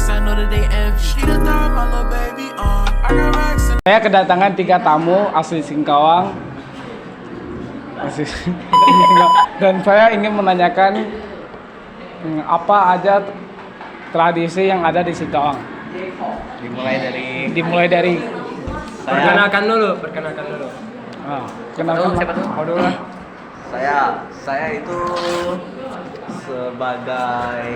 I know that they envy. She the third, my little baby. I got racks in. Saya kedatangan 3 tamu asli Singkawang. Dan saya ingin menanyakan apa aja tradisi yang ada di Singkawang. Dimulai dari Perkenalkan dulu. kenalkan siapa tuh? Kau dulu lah. Saya itu sebagai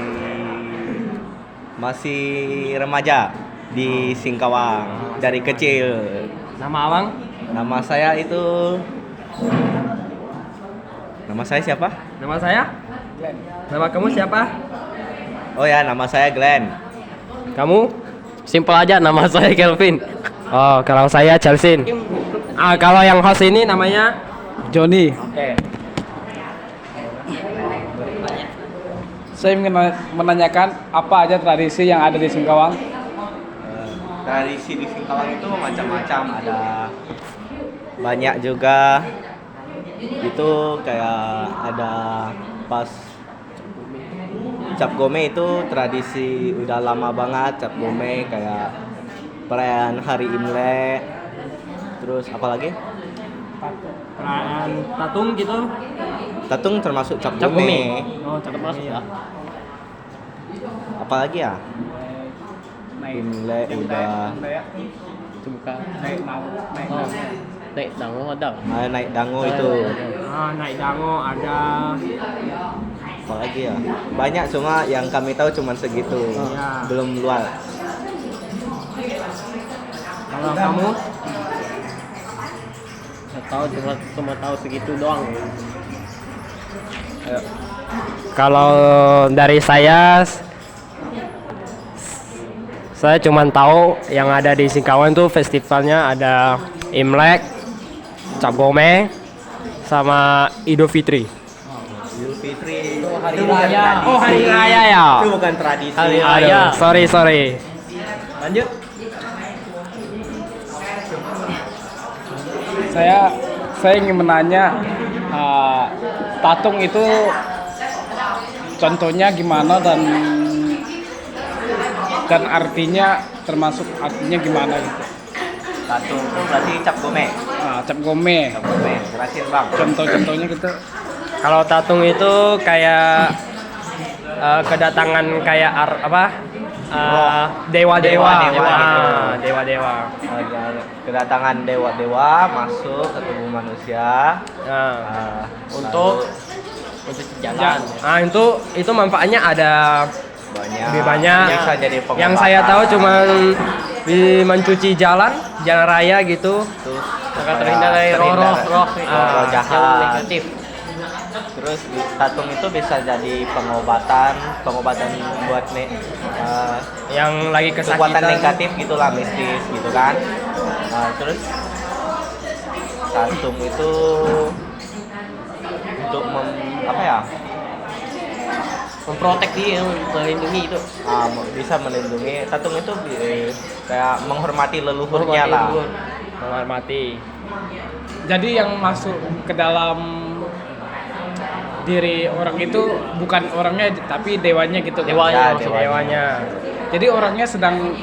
masih remaja di Singkawang dari kecil. Nama abang? Nama saya siapa? Nama saya? Nama kamu siapa? Oh ya, nama saya Glenn. Kamu? Simpel aja, nama saya Kelvin. Oh, kalau saya Chelsin. Kalau yang host ini namanya Joni. Oke. Saya ingin menanyakan apa aja tradisi yang ada di Singkawang. Tradisi di Singkawang itu macam-macam, ada banyak juga. Itu kayak ada pas Cap Gome itu tradisi udah lama banget. Cap Gome kayak perayaan hari Imlek. Terus apa lagi? perayaan tatung gitu. Tatung termasuk Cap Cap Gome. Gome. Oh, termasuk ya. Apa lagi ya? Imlek udah. Itu bukan. Naik Naik dango ada. Naik dango itu. Naik dango ada. Apa lagi ya? Banyak, cuma yang kami tahu cuma segitu. Ya. Belum luas. Kalau kamu? Tahu cuma tahu segitu doang. Ayo. Kalau dari saya cuma tahu yang ada di Singkawang tuh festivalnya ada Imlek, Cap Gome, sama Idul Fitri. Idul Fitri itu Hari raya. Oh, hari raya ya. Itu bukan tradisi. Hari raya. Sorry. Lanjut. Saya ingin menanya tatung itu contohnya gimana dan artinya termasuk artinya gimana gitu. Tatung itu berarti Cap Gome. Cap Gome. Cap Gome. Jelasin Bang. Contoh-contohnya gitu. Kalau tatung itu kayak kedatangan kayak dewa-dewa. Dewa-dewa. Kedatangan dewa-dewa masuk ke tubuh manusia. Untuk jalan. Itu manfaatnya ada banyak. lebih banyak. Bisa jadi pengobatan. Yang saya tahu cuma mencuci jalan raya gitu. Terus Maka terhindar dari roh jahat. negatif. Terus tatung itu bisa jadi pengobatan buat Yang lagi kesakitan. kekuatan negatif gitulah, mistis gitu kan. Terus tatung itu untuk Memprotek dia, melindungi itu. bisa melindungi. Tatung itu kayak menghormati leluhurnya lah. Menghormati. Jadi yang masuk ke dalam diri orang itu bukan orangnya tapi dewanya gitu. Dewanya, Ya, dewanya. Jadi orangnya sedang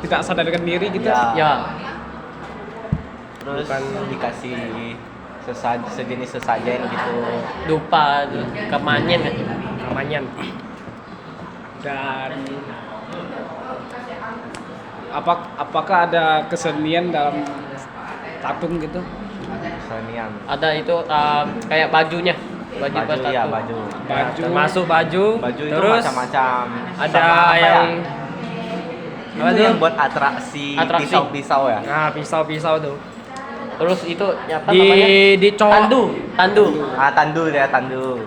tidak sadarkan diri gitu. Ya. Terus dikasih sejenis sesajen gitu. Dupa, kemanyan. Dan apakah ada kesenian dalam tatung gitu? Kesenian. Ada itu kayak bajunya. Baju pas Ya, tatung. baju. Baju. Baju. Itu Terus macam-macam. ada Sama yang itu yang buat atraksi. Pisau-pisau ya. Nah, pisau-pisau tuh. Terus itu apa Di namanya? dicolok. Tandu. Tandu.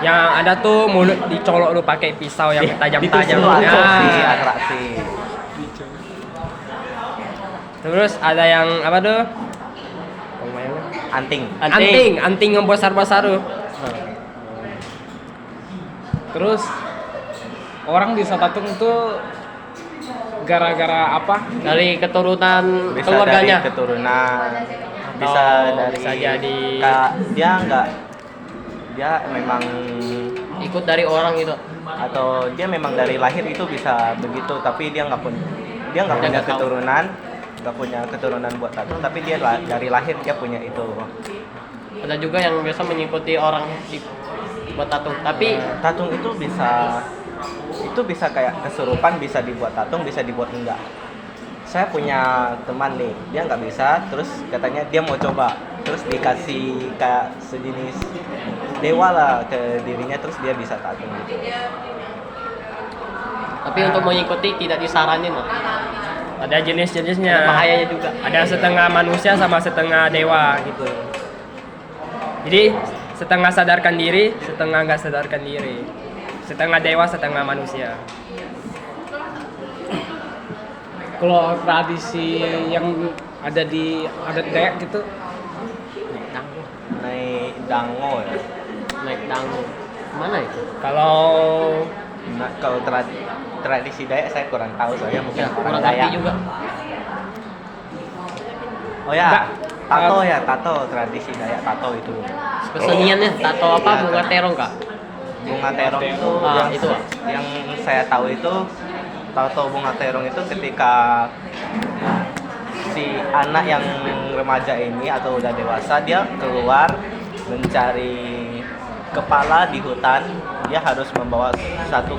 Yang ada tuh mulut dicolok lu pakai pisau yang tajam-tajam. Itu atraksi. Terus ada yang apa tuh? Anting yang besar-besar tuh. Terus orang bisa tatung itu gara-gara apa? Dari keturunan Bisa keluarganya. dari keturunan. Bisa dari bisa jadi dia memang ikut dari orang itu. atau dia memang dari lahir itu bisa begitu, tapi dia nggak punya Dia keturunan, nggak nggak punya keturunan buat tatung, tapi dia dari lahir dia punya itu. Ada juga yang biasa mengikuti orang buat tatung, tapi Tatung itu bisa kayak kesurupan, bisa dibuat tatung, bisa dibuat enggak. Saya punya teman nih, dia nggak bisa, terus katanya dia mau coba, terus dikasih kayak sejenis dewa lah ke dirinya, terus dia bisa tatung gitu. tapi untuk mengikuti tidak disaranin lah. Ada jenis-jenisnya. Ada bahayanya juga. Ada setengah manusia sama setengah dewa gitu. Jadi setengah sadarkan diri, setengah nggak sadarkan diri. Setengah dewa, setengah manusia. Kalau tradisi yang ada di adat Dayak gitu, Naik dango ya. Naik dango. Mana itu? Kalau Nah, kalau tradisi Dayak saya kurang tahu, soalnya mungkin Ya, orang kurang ngerti Dayak. juga. Oh ya, Nggak, tato tradisi Dayak tato itu. Keseniannya tato apa? Iya, Bunga terong kak? Bunga terong itu Ah, itu. yang saya tahu itu tato bunga terong itu ketika si anak yang remaja ini atau udah dewasa dia keluar mencari kepala di hutan, dia harus membawa satu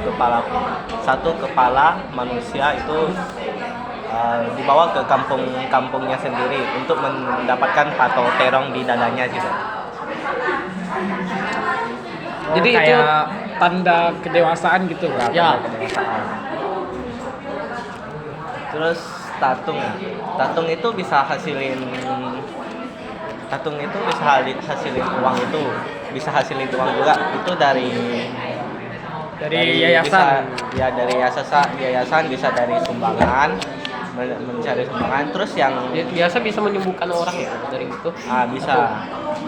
kepala manusia itu dibawa ke kampungnya sendiri untuk mendapatkan tato terong di dadanya gitu. jadi itu kayak tanda kedewasaan gitu kan? Ya. Terus tatung itu bisa hasilin uang, itu bisa hasilin uang juga, itu dari yayasan. bisa, ya dari yayasan bisa dari sumbangan, mencari sumbangan. Terus yang Biasa bisa menyembuhkan orang ya dari itu.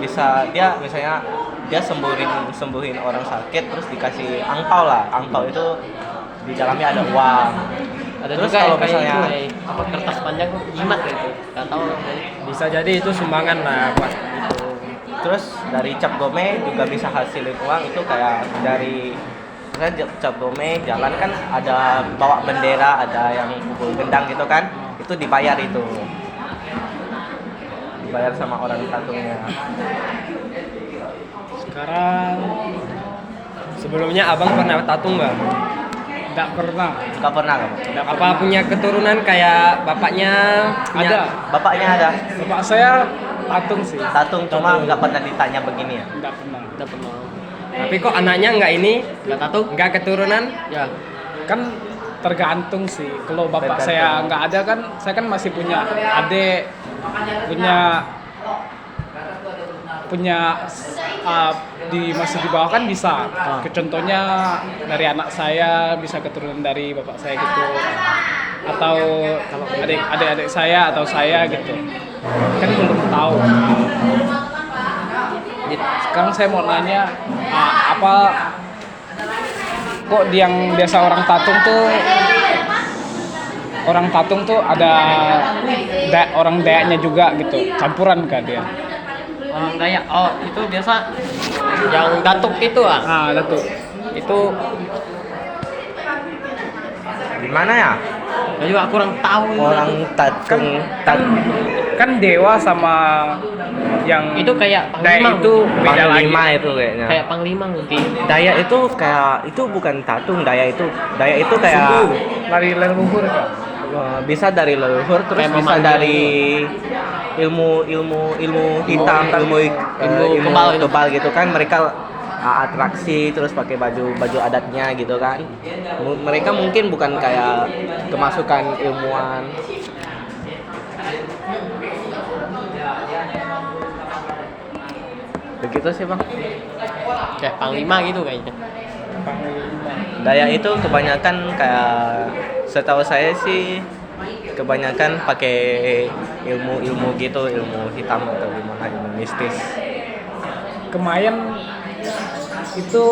bisa dia misalnya dia sembuhin orang sakit, terus dikasih angpau lah. Angpau itu di dalamnya ada uang. Ada Terus juga kalau yang kayak misalnya- itu, apa kertas panjang jimat gitu. Gak tahu. Bisa jadi itu sumbangan lah buat itu. Terus dari cap gome juga bisa hasilin uang, itu kayak dari misalnya cap gome jalan kan ada bawa bendera, ada yang pukul gendang gitu kan, itu dibayar sama orang tatungnya. Sekarang Sebelumnya abang pernah tatung nggak? nggak pernah. Nggak pernah kamu? Apa punya keturunan kayak bapaknya? Ada. Bapaknya ada Bapak saya tatung sih. tatung, cuma nggak pernah ditanya begini ya. Nggak pernah. Udah pernah. Tapi kok anaknya nggak ini? Gak tahu. Nggak keturunan? Ya. Kan tergantung sih. Kalau bapak Tergantung. saya nggak ada kan, saya kan masih punya adik, masih di bawah kan bisa. Contohnya dari anak saya bisa keturunan dari bapak saya gitu, atau kalau adik-adik saya atau saya gitu. Kan belum tahu. Sekarang saya mau nanya, apa kok yang biasa orang tatung tuh ada orang Dayaknya juga gitu, campuran kan dia? Orang Dayak. Oh, itu biasa yang datuk itu ah. Datuk. Itu Gimana ya? saya juga kurang tahu. Orang tatung Kan dewa sama yang Itu kayak Dayak panglima. itu beda lagi. Panglima itu kayaknya. Kayak panglima mungkin. Dayak itu kayak itu bukan tatung, Dayak itu kayak Lari leluhur kan? bisa dari leluhur, terus Kayak bisa memanggil. dari ilmu hitam, ilmu kebal itu. kebal gitu kan. Mereka atraksi terus pakai baju adatnya gitu kan. Mereka mungkin bukan kayak kemasukan ilmuwan. Begitu sih bang. Kayak panglima gitu kayaknya. Dayak itu kebanyakan kayak, setahu saya sih kebanyakan pakai ilmu gitu, ilmu hitam atau gimana, ilmu mistis. Kemayan itu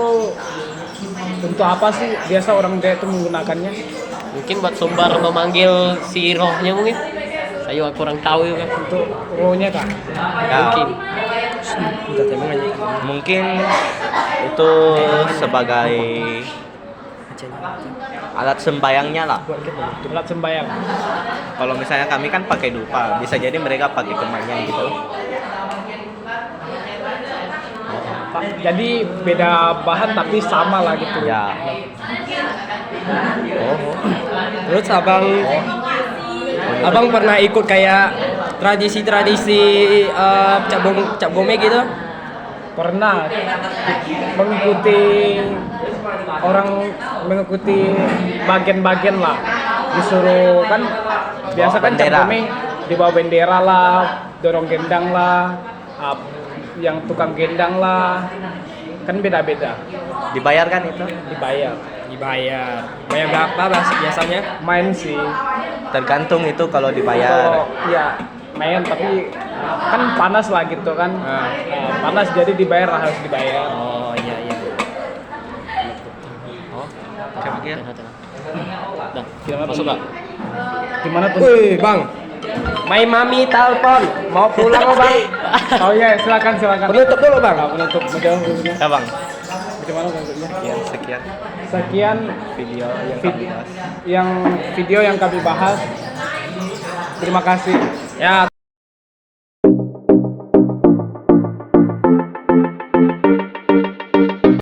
untuk apa sih biasa orang Dayak itu menggunakannya? Mungkin buat sumber memanggil si rohnya mungkin. Saya juga kurang tahu juga. Untuk rohnya kan? Ya, Mungkin. mungkin itu sebagai Alat sembayangnya lah. Alat sembayang. Kalau misalnya kami kan pakai dupa, bisa jadi mereka pakai kemanyan gitu. Jadi beda bahan tapi sama lah gitu. Ya. Terus abang pernah ikut kayak tradisi-tradisi cap gome gitu? Pernah mengikuti bagian-bagian lah. Disuruh kan biasa kan cap bendera. gome dibawa bendera lah, dorong gendang lah, yang tukang gendang lah, kan beda-beda. Dibayar kan itu? Dibayar. Bayar berapa biasanya? Main sih. Tergantung itu kalau dibayar. Kalau ya main tapi kan panas lah gitu kan. Panas jadi harus dibayar. Oh iya. Gimana masuk gak? Gimana tuh? Wih bang, my mami telepon, mau pulang oh bang. Oh iya, silakan. Penutup dulu bang. Penutup mudah. Ya bang. Bagaimana maksudnya? Sekian Sekian video yang kami bahas. video yang kami bahas. Terima kasih. Ya.